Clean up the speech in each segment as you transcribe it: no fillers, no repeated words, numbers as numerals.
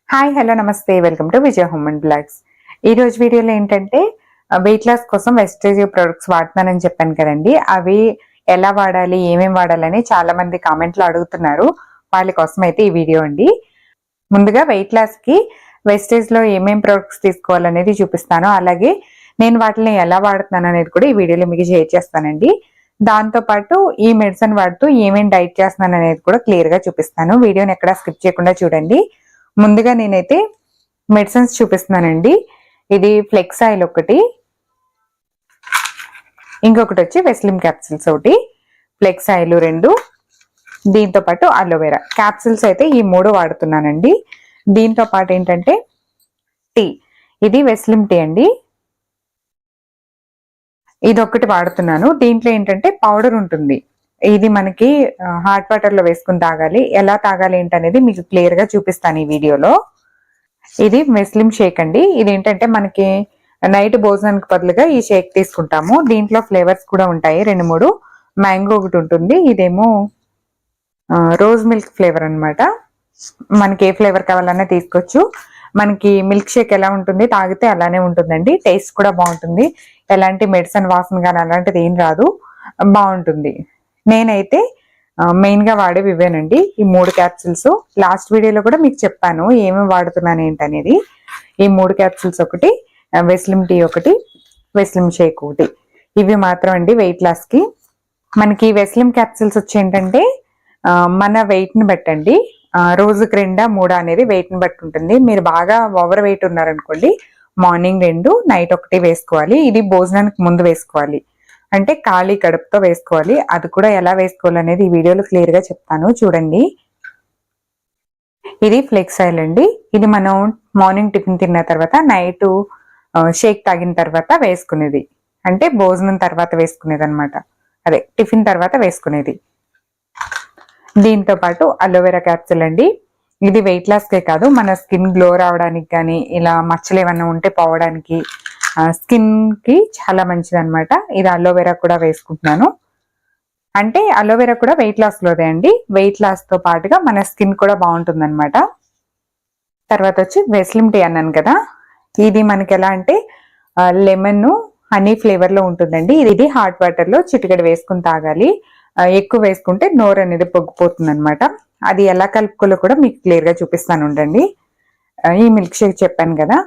Hi hello నమస్తే welcome to Vijaya home and blogs. ఈ రోజు వీడియోలో ఏంటంటే వెయిట్ లాస్ కోసం వెస్టేజ్ ప్రొడక్ట్స్ వాడుతున్నానని చెప్పాను కదండి. అవి ఎలా వాడాలి, ఏమేమి వాడాలని చాలా మంది కామెంట్లో అడుగుతున్నారు. వాళ్ళ కోసం అయితే ఈ వీడియో అండి. ముందుగా వెయిట్ లాస్ కి వెస్టేజ్ లో ఏమేమి ప్రొడక్ట్స్ తీసుకోవాలనేది చూపిస్తాను. అలాగే నేను వాటిని ఎలా వాడుతున్నాను అనేది కూడా ఈ వీడియోలో మీకు షేర్ చేస్తానండి. దాంతో పాటు ఈ మెడిసిన్ వాడుతూ ఏమేమి డైట్ చేస్తున్నాను అనేది కూడా క్లియర్ గా చూపిస్తాను. వీడియోని ఎక్కడ స్కిప్ చేయకుండా చూడండి. ముందుగా నేనైతే మెడిసిన్స్ చూపిస్తున్నానండి. ఇది ఫ్లెక్స్ ఆయిల్ ఒకటి, ఇంకొకటి వచ్చి వెస్లిమ్ క్యాప్సిల్స్ ఒకటి, ఫ్లెక్స్ ఆయిల్ 2, దీంతో పాటు అలోవెరా క్యాప్సిల్స్ అయితే ఈ 3 వాడుతున్నానండి. దీంతో పాటు ఏంటంటే టీ, ఇది వెస్లిమ్ టీ అండి, ఇది ఒకటి వాడుతున్నాను. దీంట్లో ఏంటంటే పౌడర్ ఉంటుంది. ఇది మనకి హాట్ వాటర్ లో వేసుకుని తాగాలి. ఎలా తాగాలి ఏంటనేది మీకు క్లియర్ గా చూపిస్తాను ఈ వీడియోలో. ఇది వెస్లిమ్ షేక్ అండి. ఇది ఏంటంటే మనకి నైట్ భోజనానికి బదులుగా ఈ షేక్ తీసుకుంటాము. దీంట్లో ఫ్లేవర్స్ కూడా ఉంటాయి 2-3. మ్యాంగో ఒకటి ఉంటుంది, ఇదేమో రోజ్ మిల్క్ ఫ్లేవర్ అనమాట. మనకి ఏ ఫ్లేవర్ కావాలన్నా తీసుకోవచ్చు. మనకి మిల్క్ షేక్ ఎలా ఉంటుంది తాగితే అలానే ఉంటుందండి. టేస్ట్ కూడా బాగుంటుంది. ఎలాంటి మెడిసిన్ వాసన కానీ అలాంటిది ఏం రాదు, బాగుంటుంది. నేనైతే మెయిన్ గా వాడేవి ఇవేనండి, ఈ 3 క్యాప్సిల్స్. లాస్ట్ వీడియోలో కూడా మీకు చెప్పాను ఏమేమి వాడుతున్నాను ఏంటనేది. ఈ 3 క్యాప్సిల్స్ ఒకటి, వెస్లిమ్ టీ ఒకటి, వెస్లిమ్ షేక్ ఒకటి, ఇవి మాత్రం అండి వెయిట్ లాస్ కి. మనకి వెస్లిమ్ క్యాప్సిల్స్ వచ్చి ఏంటంటే మన వెయిట్ ని బట్టండి, రోజుకి 2-3 అనేది వెయిట్ ని బట్టి ఉంటుంది. మీరు బాగా ఓవర్ వెయిట్ ఉన్నారనుకోండి, మార్నింగ్ 2, నైట్ 1 వేసుకోవాలి. ఇది భోజనానికి ముందు వేసుకోవాలి, అంటే ఖాళీ కడుపుతో వేసుకోవాలి. అది కూడా ఎలా వేసుకోవాలి అనేది ఈ వీడియోలో క్లియర్ గా చెప్తాను, చూడండి. ఇది ఫ్లెక్స్ ఆయిల్ అండి. ఇది మనం మార్నింగ్ టిఫిన్ తిన్న తర్వాత, నైట్ షేక్ తాగిన తర్వాత వేసుకునేది, అంటే భోజనం తర్వాత వేసుకునేది అనమాట. అదే టిఫిన్ తర్వాత వేసుకునేది. దీంతో పాటు అలోవెరా క్యాప్సిల్ అండి. ఇది వెయిట్ లాస్ కే కాదు, మన స్కిన్ గ్లో రావడానికి కానీ, ఇలా మచ్చలు ఏమన్నా ఉంటే పోవడానికి, స్కిన్ కి చాలా మంచిది అనమాట. ఇది అలోవెరా కూడా వేసుకుంటున్నాను. అంటే అలోవెరా కూడా వెయిట్ లాస్ లోదే అండి. వెయిట్ లాస్ తో పాటుగా మన స్కిన్ కూడా బాగుంటుంది అనమాట. తర్వాత వచ్చి వెస్లిమ్ టీ అన్నాను కదా, ఇది మనకి ఎలా అంటే లెమన్ హనీ ఫ్లేవర్ లో ఉంటుందండి. ఇది హాట్ వాటర్ లో చిటికెడు వేసుకుని తాగాలి. ఎక్కువ వేసుకుంటే నోరు అనేది పొగ్గిపోతుంది అనమాట. అది ఎలా కలుపుకోలో కూడా మీకు క్లియర్ గా చూపిస్తాను ఉండండి. ఈ మిల్క్ షేక్ చెప్పాను కదా,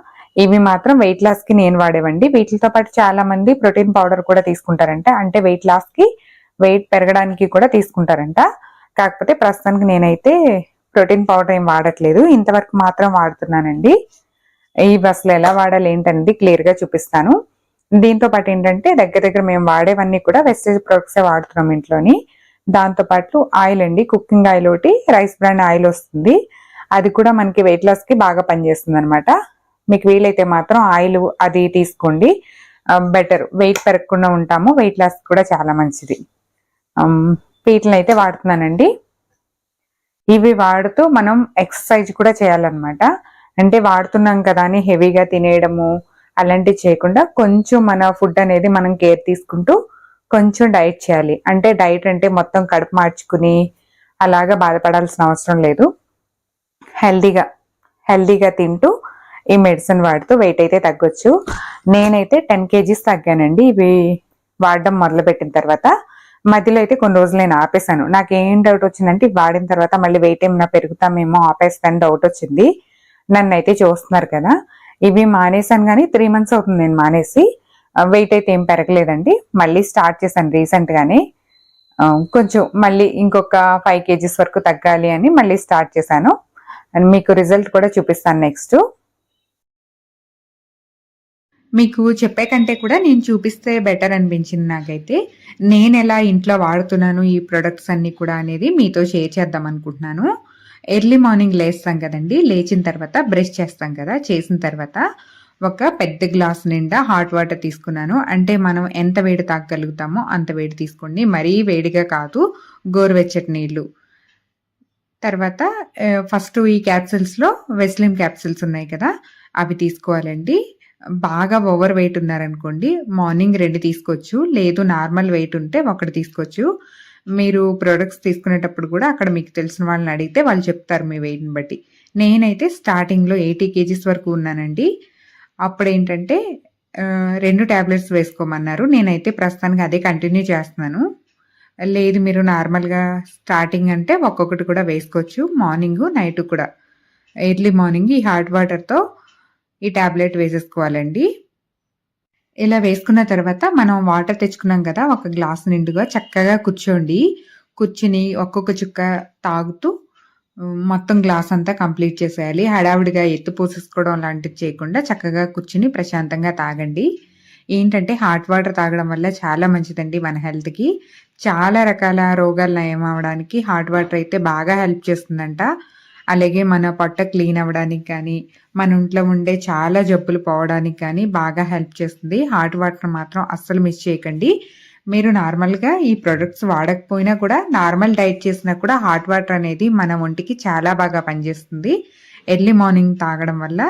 ఇవి మాత్రం వెయిట్ లాస్ కి నేను వాడేవండి. వీటితో పాటు చాలా మంది ప్రోటీన్ పౌడర్ కూడా తీసుకుంటారంట, అంటే వెయిట్ లాస్ కి, వెయిట్ పెరగడానికి కూడా తీసుకుంటారంట. కాకపోతే ప్రస్తుతానికి నేనైతే ప్రోటీన్ పౌడర్ ఏం వాడట్లేదు, ఇంతవరకు మాత్రం వాడుతున్నానండి. ఇవి అసలు ఎలా వాడాలి ఏంటనేది క్లియర్ గా చూపిస్తాను. దీంతో పాటు ఏంటంటే దగ్గర మేము వాడేవన్నీ కూడా వెస్టేజ్ ప్రొడక్ట్సే వాడుతున్నాం ఇంట్లోని. దాంతో పాటు ఆయిల్ అండి, కుకింగ్ ఆయిల్ ఒకటి, రైస్ బ్రాండ్ ఆయిల్ వస్తుంది. అది కూడా మనకి వెయిట్ లాస్ కి బాగా పనిచేస్తుంది అనమాట. మీకు వీలైతే మాత్రం ఆయిల్ అది తీసుకోండి, బెటర్. వెయిట్ పెరగకుండా ఉంటాము, వెయిట్ లాస్ కూడా చాలా మంచిది. వీటిని అయితే వాడుతున్నానండి. ఇవి వాడుతూ మనం ఎక్సర్సైజ్ కూడా చేయాలన్నమాట. అంటే వాడుతున్నాం కదా అని హెవీగా తినేయడము అలాంటివి చేయకుండా, కొంచెం మన ఫుడ్ అనేది మనం కేర్ తీసుకుంటూ కొంచెం డైట్ చేయాలి. అంటే డైట్ అంటే మొత్తం కడుపు మార్చుకుని అలాగా బాధపడాల్సిన అవసరం లేదు. హెల్దీగా తింటూ ఈ మెడిసిన్ వాడుతూ వెయిట్ అయితే తగ్గొచ్చు. నేనైతే 10 kgs తగ్గానండి ఇవి వాడడం మొదలు పెట్టిన తర్వాత. మధ్యలో అయితే కొన్ని రోజులు నేను ఆపేశాను. నాకు ఏం డౌట్ వచ్చిందంటే వాడిన తర్వాత మళ్ళీ వెయిట్ ఏమైనా పెరుగుతామేమో, ఆపేస్తాను డౌట్ వచ్చింది. నన్ను అయితే చూస్తున్నారు కదా, ఇవి మానేశాను కానీ 3 months అవుతుంది నేను మానేసి. వెయిట్ అయితే ఏం పెరగలేదండి. మళ్ళీ స్టార్ట్ చేశాను రీసెంట్ గానే. కొంచెం మళ్ళీ ఇంకొక 5 kgs వరకు తగ్గాలి అని మళ్ళీ స్టార్ట్ చేశాను. మీకు రిజల్ట్ కూడా చూపిస్తాను నెక్స్ట్. మీకు చెప్పే కంటే కూడా నేను చూపిస్తే బెటర్ అనిపించింది నాకైతే. నేను ఎలా ఇంట్లో వాడుతున్నాను ఈ ప్రొడక్ట్స్ అన్ని కూడా అనేది మీతో షేర్ చేద్దాం అనుకుంటున్నాను. ఎర్లీ మార్నింగ్ లేస్తాం కదండి, లేచిన తర్వాత బ్రష్ చేస్తాం కదా, చేసిన తర్వాత ఒక పెద్ద గ్లాస్ నిండా హాట్ వాటర్ తీసుకున్నాను. అంటే మనం ఎంత వేడి తాగగలుగుతామో అంత వేడి తీసుకోండి, మరీ వేడిగా కాదు, గోరువెచ్చటి నీళ్లు. తర్వాత ఫస్ట్ ఈ క్యాప్సిల్స్లో వెస్లిమ్ క్యాప్సిల్స్ ఉన్నాయి కదా, అవి తీసుకోవాలండి. బాగా ఓవర్ వెయిట్ ఉన్నారనుకోండి, మార్నింగ్ 2 తీసుకోవచ్చు, లేదు నార్మల్ వెయిట్ ఉంటే 1 తీసుకోవచ్చు. మీరు ప్రొడక్ట్స్ తీసుకునేటప్పుడు కూడా అక్కడ మీకు తెలిసిన వాళ్ళని అడిగితే వాళ్ళు చెప్తారు మీ వెయిట్ని బట్టి. నేనైతే స్టార్టింగ్‌లో 80 కేజీస్ వరకు ఉన్నానండి. అప్పుడేంటంటే 2 టాబ్లెట్స్ వేసుకోమన్నారు. నేనైతే ప్రస్తుతానికి అదే కంటిన్యూ చేస్తున్నాను. లేదు మీరు నార్మల్‌గా స్టార్టింగ్ అంటే ఒక్కొక్కటి కూడా వేసుకోవచ్చు. మార్నింగు, నైటు కూడా. ఎర్లీ మార్నింగ్ ఈ హాట్ వాటర్‌తో ఈ టాబ్లెట్ వేసేసుకోవాలండి. ఇలా వేసుకున్న తర్వాత మనం వాటర్ తెచ్చుకున్నాం కదా! ఒక గ్లాస్ నిండుగా చక్కగా కూర్చోండి. కూర్చొని ఒక్కొక్క చుక్క తాగుతూ మొత్తం గ్లాస్ అంతా కంప్లీట్ చేసేయాలి. హడావిడిగా ఎత్తి పోసేసుకోవడం లాంటివి చేయకుండా చక్కగా కూర్చొని ప్రశాంతంగా తాగండి. ఏంటంటే హాట్ వాటర్ తాగడం వల్ల చాలా మంచిదండి మన హెల్త్‌కి. చాలా రకాల రోగాలు నయం అవ్వడానికి హాట్ వాటర్ అయితే బాగా హెల్ప్ చేస్తుందంట. అలాగే మన పొట్ట క్లీన్ అవ్వడానికి కానీ, మన ఒంట్లో ఉండే చాలా జబ్బులు పోవడానికి కానీ బాగా హెల్ప్ చేస్తుంది. హాట్ వాటర్ మాత్రం అస్సలు మిస్ చేయకండి. మీరు నార్మల్‌గా ఈ ప్రొడక్ట్స్ వాడకపోయినా కూడా నార్మల్ డైట్ చేసినా కూడా హాట్ వాటర్ అనేది మన ఒంటికి చాలా బాగా పనిచేస్తుంది. ఎర్లీ మార్నింగ్ తాగడం వల్ల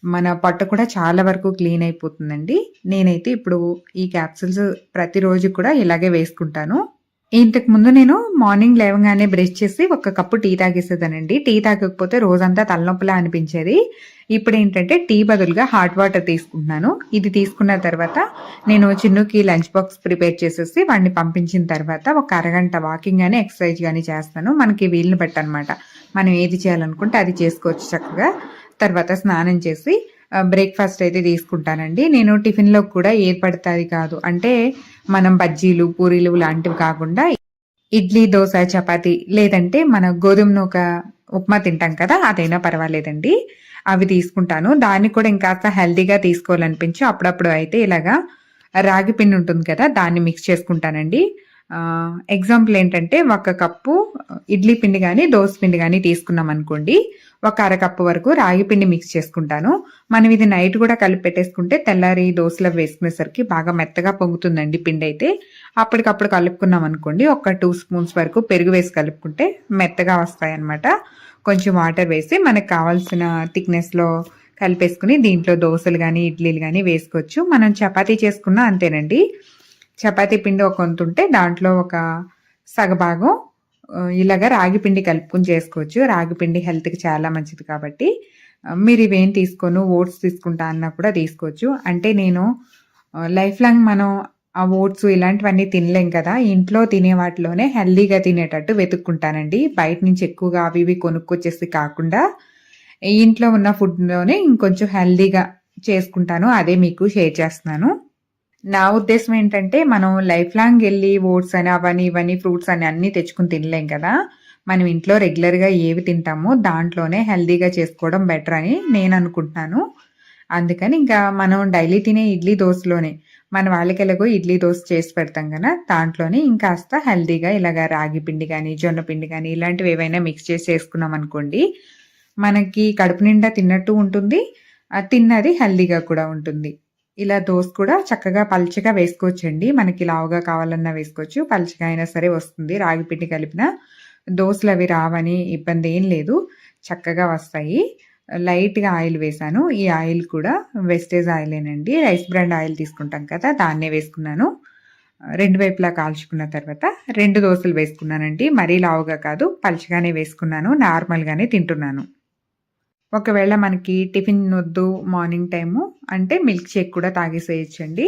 మన పొట్ట కూడా చాలా వరకు క్లీన్ అయిపోతుందండి. నేనైతే ఇప్పుడు ఈ క్యాప్సూల్స్ ప్రతిరోజు కూడా ఇలాగే వేసుకుంటాను. ఇంతకుముందు నేను మార్నింగ్ లేవగానే బ్రష్ చేసి ఒక కప్పు టీ తాగేసేదానండి. టీ తాగకపోతే రోజంతా తలనొప్పిలా అనిపించేది. ఇప్పుడేంటంటే టీ బదులుగా హాట్ వాటర్ తీసుకుంటున్నాను. ఇది తీసుకున్న తర్వాత నేను చిన్నుకి లంచ్ బాక్స్ ప్రిపేర్ చేసేసి వాడిని పంపించిన తర్వాత ఒక అరగంట వాకింగ్ గాని, ఎక్సర్సైజ్ గాని చేస్తాను. మనకి వీలుని బట్టి అనమాట. మనం ఏది చేయాలనుకుంటే అది చేసుకోవచ్చు చక్కగా. తర్వాత స్నానం చేసి బ్రేక్‌ఫాస్ట్ అయితే తీసుకుంటానండి. నేను టిఫిన్‌లోకి కూడా ఏది పడితే అది కాదు. అంటే మనం బజ్జీలు, పూరీలు లాంటివి కాకుండా ఇడ్లీ, దోస, చపాతీ లేదంటే మన గోధుమ నూక ఉప్మా తింటాం కదా! అదైనా పర్వాలేదండి. అవి తీసుకుంటాను. దాన్ని కూడా ఇంకాస్త హెల్తీగా తీసుకోవాలనిపించి అప్పుడప్పుడు అయితే ఇలాగా రాగి పిండి ఉంటుంది కదా! దాన్ని మిక్స్ చేసుకుంటానండి. ఎగ్జాంపుల్ ఏంటంటే ఒక కప్పు ఇడ్లీ పిండి గాని, దోస పిండి గాని తీసుకున్నామనుకోండి. ఒక అరకప్పు వరకు రాగి పిండి మిక్స్ చేసుకుంటాను. మనం ఇది నైట్ కూడా కలిపి పెట్టేసుకుంటే తెల్లారి దోసలో వేసుకునేసరికి బాగా మెత్తగా పొంగుతుందండి పిండైతే. అప్పటికప్పుడు కలుపుకున్నాం అనుకోండి ఒక 2 స్పూన్స్ వరకు పెరుగు వేసి కలుపుకుంటే మెత్తగా వస్తాయన్నమాట. కొంచెం వాటర్ వేసి మనకు కావాల్సిన థిక్‌నెస్‌లో కలిపేసుకొని దీంట్లో దోసలు గాని, ఇడ్లీలు గాని వేసుకోవచ్చు. మనం చపాతీ చేసుకున్నా అంతేనండి. చపాతీ పిండి ఒక వంతుంటే దాంట్లో ఒక సగభాగం ఇలాగ రాగి పిండి కలుపుకొని చేసుకోవచ్చు. రాగి పిండి హెల్త్‌కి చాలా మంచిది కాబట్టి మీరు ఇవేం తీసుకోను ఓట్స్ తీసుకుంటా అన్నా కూడా తీసుకోవచ్చు. అంటే నేను లైఫ్ లాంగ్ మనం ఆ ఓట్స్ ఇలాంటివన్నీ తినలేం కదా! ఇంట్లో తినే వాటిలోనే హెల్తీగా తినేటట్టు వెతుక్కుంటానండి. బయట నుంచి ఎక్కువగా అవి ఇవి కొనుక్కొచ్చేసి కాకుండా ఇంట్లో ఉన్న ఫుడ్‌లోనే ఇంకొంచెం హెల్తీగా చేసుకుంటాను. అదే మీకు షేర్ చేస్తున్నాను. నా ఉద్దేశ్యం ఏంటంటే, మనం లైఫ్ లాంగ్ ఎళ్లి ఓట్స్ అని, అవని, ఇవని, ఫ్రూట్స్ అని అన్నీ తెచ్చుకొని తినలేం కదా! మనం ఇంట్లో రెగ్యులర్‌గా ఏవి తింటామో దాంట్లోనే హెల్తీగా చేసుకోవడం బెటర్ అని నేననుకుంటున్నాను. అందుకని ఇంకా మనం డైలీ తినే ఇడ్లీ, దోసలోనే మన వాళ్ళకెలాగో ఇడ్లీ, దోస చేసి పెడతాం కదా! దాంట్లోనే ఇంకాస్త హెల్తీగా ఇలాగ రాగి పిండి గానీ, జొన్న పిండి గానీ ఇలాంటివి ఏవైనా మిక్స్ చేసి చేసుకున్నామనుకోండి, మనకి కడుపు నిండా తిన్నట్టు ఉంటుంది. తిన్నది హెల్తీగా కూడా ఉంటుంది. ఇలా దోస కూడా చక్కగా పల్చగా వేసుకోవచ్చండి. మనకి లావుగా కావాలన్నా వేసుకోవచ్చు. పల్చగా అయినా సరే వస్తుంది. రాగి పిండి కలిపిన దోసలవి రావని ఇబ్బంది ఏం లేదు. చక్కగా వస్తాయి. లైట్‌గా ఆయిల్ వేశాను. ఈ ఆయిల్ కూడా వెస్టేజ్ ఆయిలేనండి. రైస్ బ్రాండ్ ఆయిల్ తీసుకుంటాం కదా! దాన్నే వేసుకున్నాను. 2 వైపులా కాల్చుకున్న తర్వాత 2 దోసలు వేసుకున్నానండి. మరీ లావుగా కాదు. పల్చగానే వేసుకున్నాను. నార్మల్‌గానే తింటున్నాను. ఒకవేళ మనకి టిఫిన్ వద్దు మార్నింగ్ టైము అంటే మిల్క్ షేక్ కూడా తాగేసేయొచ్చండి.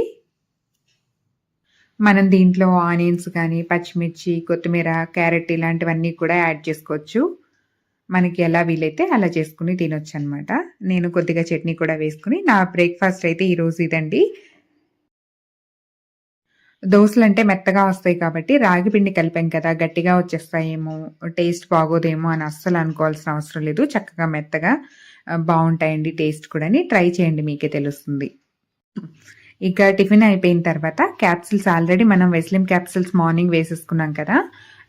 మనం దీంట్లో ఆనియన్స్ కానీ, పచ్చిమిర్చి, కొత్తిమీర, క్యారెట్ ఇలాంటివన్నీ కూడా యాడ్ చేసుకోవచ్చు. మనకి ఎలా వీలైతే అలా చేసుకొని తినొచ్చనమాట. నేను కొద్దిగా చట్నీ కూడా వేసుకొని నా బ్రేక్‌ఫాస్ట్ అయితే ఈరోజు ఇదండి. దోసలంటే మెత్తగా వస్తాయి కాబట్టి రాగి పిండి కలిపాం కదా! గట్టిగా వచ్చేస్తాయేమో, టేస్ట్ బాగోదేమో అని అస్సలు అనుకోవాల్సిన అవసరం లేదు. చక్కగా మెత్తగా బావుంటాయండి టేస్ట్ కూడాని. ట్రై చేయండి మీకే తెలుస్తుంది. ఇక టిఫిన్ అయిపోయిన తర్వాత క్యాప్సూల్స్ ఆల్రెడీ మనం వెస్లిన్ క్యాప్సూల్స్ మార్నింగ్ వేసేసుకున్నాం కదా!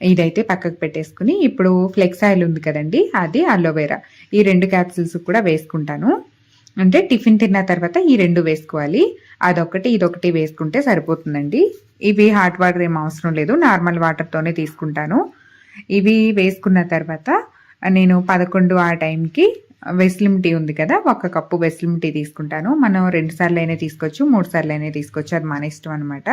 ఇదైతే పక్కకు పెట్టేసుకొని ఇప్పుడు ఫ్లెక్స్ ఆయిల్ ఉంది కదండీ! అది అలోవెరా ఈ 2 క్యాప్సూల్స్ కూడా వేసుకుంటాను. అంటే టిఫిన్ తిన్న తర్వాత ఈ 2 వేసుకోవాలి. అదొకటి, ఇదొకటి వేసుకుంటే సరిపోతుందండి. ఇవి హాట్ వాటర్ ఏం అవసరం లేదు. నార్మల్ వాటర్‌తోనే తీసుకుంటాను. ఇవి వేసుకున్న తర్వాత నేను 11 ఆ టైంకి వెస్లిమ్ టీ ఉంది కదా! ఒక కప్పు వెస్లిమ్ టీ తీసుకుంటాను. మనం 2 సార్లైనా తీసుకోవచ్చు, 3 సార్లైనా తీసుకోవచ్చు. అది మన ఇష్టం అనమాట.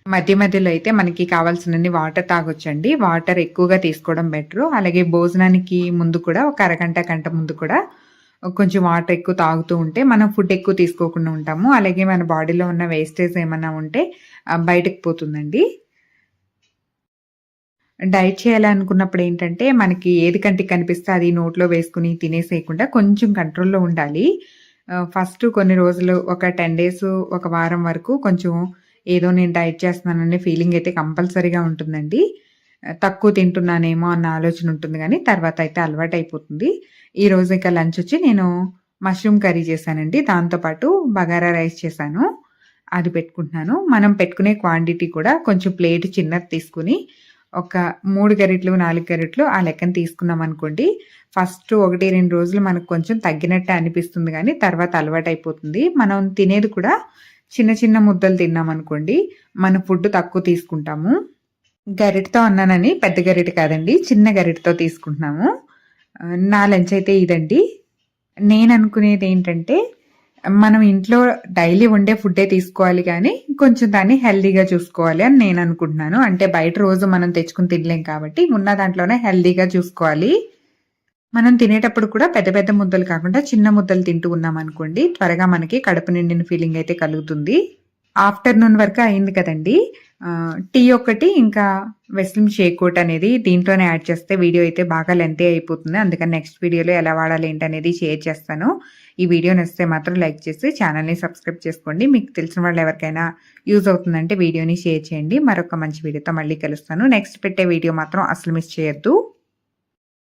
మధ్య మధ్యలో అయితే మనకి కావాల్సినన్ని వాటర్ తాగొచ్చండి. వాటర్ ఎక్కువగా తీసుకోవడం బెటరు. అలాగే భోజనానికి ముందు కూడా ఒక అరగంట, గంట ముందు కూడా కొంచెం వాటర్ ఎక్కువ తాగుతూ ఉంటే మనం ఫుడ్ ఎక్కువ తీసుకోకుండా ఉంటాము. అలాగే మన బాడీలో ఉన్న వేస్టేజ్ ఏమన్నా ఉంటే బయటకు పోతుందండి. డైట్ చేయాలనుకున్నప్పుడు ఏంటంటే, మనకి ఏది కంటికి కనిపిస్తే అది నోట్లో వేసుకొని తినేసేయకుండా కొంచెం కంట్రోల్‌లో ఉండాలి. ఫస్ట్ కొన్ని రోజులు ఒక 10 డేస్, ఒక వారం వరకు కొంచెం ఏదో నేను డైట్ చేస్తున్నాననే ఫీలింగ్ అయితే కంపల్సరీగా ఉంటుందండి. తక్కువ తింటున్నానేమో అన్న ఆలోచన ఉంటుంది గానీ, తర్వాత అయితే అలవాటయిపోతుంది. ఈరోజు ఇక లంచ్ వచ్చి నేను మష్రూమ్ కర్రీ చేశానండి. దాంతో పాటు బగారా రైస్ చేశాను. అది పెట్టుకుంటున్నాను. మనం పెట్టుకునే క్వాంటిటీ కూడా కొంచెం ప్లేట్ చిన్నది తీసుకొని ఒక 3 గరిటెలు, 4 గరిటెలు ఆ లెక్కన తీసుకున్నామనుకోండి. ఫస్ట్ 1, 2 రోజులు మనకు కొంచెం తగ్గినట్టే అనిపిస్తుంది గానీ, తర్వాత అలవాటయిపోతుంది. మనం తినేది కూడా చిన్న చిన్న ముద్దలు తిన్నామనుకోండి, మన ఫుడ్ తక్కువ తీసుకుంటాము. గరిటెతో అన్నానని పెద్ద గరిటె కాదండి. చిన్న గరిటెతో తీసుకుంటున్నాము. నా లంచ్ అయితే ఇదండి. నేననుకునేదేంటంటే, మనం ఇంట్లో డైలీ వండే ఫుడ్డే తీసుకోవాలి గానీ, కొంచెం దాన్ని హెల్తీగా చూసుకోవాలి అని నేననుకుంటున్నాను. అంటే బయట రోజు మనం తెచ్చుకొని తినలేం కాబట్టి, ఉన్న దాంట్లోనే హెల్తీగా చూసుకోవాలి. మనం తినేటప్పుడు కూడా పెద్ద పెద్ద ముద్దలు కాకుండా చిన్న ముద్దలు తింటూ ఉన్నామనుకోండి, త్వరగా మనకి కడుపు నిండిన ఫీలింగ్ అయితే కలుగుతుంది. ఆఫ్టర్‌నూన్ వరకు అయింది కదండీ! టీ ఒకటి ఇంకా వెస్లిన్ షేక్ ఒకటనేది దీంట్లోనే యాడ్ చేస్తే వీడియో అయితే బాగా లెంతీ అయిపోతుంది. అందుకని నెక్స్ట్ వీడియోలో ఎలా వాడాలి ఏంటనేది షేర్ చేస్తాను. ఈ వీడియో నచ్చితే మాత్రం లైక్ చేసి ఛానల్‌ని సబ్స్క్రైబ్ చేసుకోండి. మీకు తెలిసిన వాళ్ళు ఎవరికైనా యూజ్ అవుతుందంటే వీడియోని షేర్ చేయండి. మరొక మంచి వీడియోతో మళ్ళీ కలుస్తాను. నెక్స్ట్ పెట్టే వీడియో మాత్రం అసలు మిస్ చేయొద్దు.